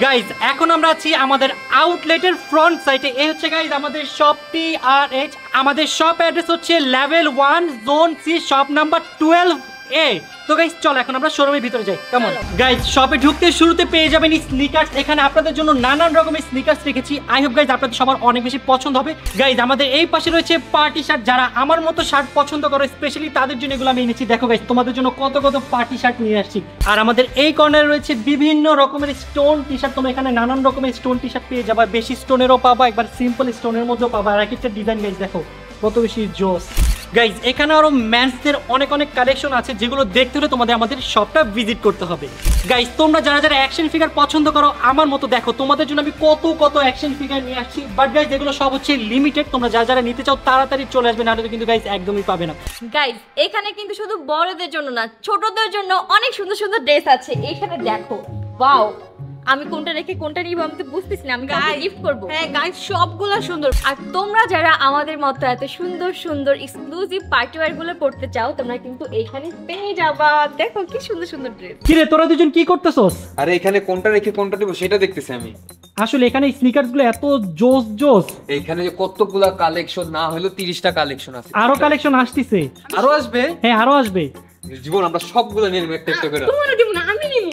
Guys এখন আমরা আছি আমাদের আউটলেটের ফ্রন্ট সাইডে। এই হচ্ছে গাইজ আমাদের শপটি, আর আমাদের শপ অ্যাড্রেস হচ্ছে level 1 zone C shop number 12A। তো গাইজ চলো এখন আমরা শোরুমের ভিতরে যাই। কেমন গাইজ শপে ঢুকতে শুরুতে পেয়ে যাবেন স্নিকার্স। এখানে আপনাদের জন্য নানান রকমের স্নিকার্স রেখেছি। আই হোপ গাইজ আপনাদের সবার অনেক বেশি পছন্দ হবে। গাইজ আমাদের এই পাশে রয়েছে পার্টি শার্ট, যারা আমার মতো শার্ট পছন্দ করে স্পেশালি তাদের জন্য এগুলো আমি এনেছি। দেখো গাইজ তোমাদের জন্য কত কত পার্টি শার্ট নিয়ে আসছি। আর আমাদের এই কর্নারে রয়েছে বিভিন্ন রকমের স্টোন টি শার্ট। তোমরা এখানে নানান রকমের স্টোন টি শার্ট পেয়ে যাবা, বেশি স্টোনেরও পাবা, একবার সিম্পল স্টোনের মধ্যেও পাবা। আর এক একটা ডিজাইন গাইজ দেখো কত বেশি জোস। গাইজ এখানে আরো ম্যান্সদের অনেক অনেক কালেকশন আছে, যেগুলো দেখতে হলে তোমাদের আমাদের শপটা ভিজিট করতে হবে। গাইজ তোমরা যারা যারা অ্যাকশন ফিগার পছন্দ করো আমার মতো, দেখো তোমাদের জন্য আমি কত কত অ্যাকশন ফিগার নিয়ে আসছি। বাট গাইজ এগুলো সব হচ্ছে লিমিটেড, তোমরা যারা যারা নিতে চাও তাড়াতাড়ি চলে আসবে, নাহলে কিন্তু গাইজ একদমই পাবে না। গাইজ এখানে কিন্তু শুধু বড়দের জন্য না, ছোটদের জন্য অনেক সুন্দর সুন্দর ড্রেস আছে। এখানে দেখো, ওয়াও, আমি কোনটা রেখে কোনটা নিব আমি তো বুঝতেছি না, আমি কাউকে গিফট করব। হ্যাঁ গাইজ সবগুলো সুন্দর। আর তোমরা যারা আমাদের মতো এত সুন্দর সুন্দর এক্সক্লুসিভ পার্টি ওয়্যার গুলো পড়তে চাও, তোমরা কিন্তু এইখানে পেয়ে যাবা। দেখো কি সুন্দর সুন্দর ড্রেস। কি রে তোরা দুজন কি করতেছস? আরে এখানে কোনটা রেখে কোনটা দেবো সেটা দেখতেছি আমি। আসলে এখানে স্নিকার্স গুলো এত জোস জোস, এখানে যে কতগুলা কালেকশন, না হলো 30টা কালেকশন আছে। আরো কালেকশন আসতেছে। আরো আসবে? হ্যাঁ আরো আসবে। জীবন আমরা সবগুলো নিয়ে নেব একটা একটা করে। তোমারও দিব না,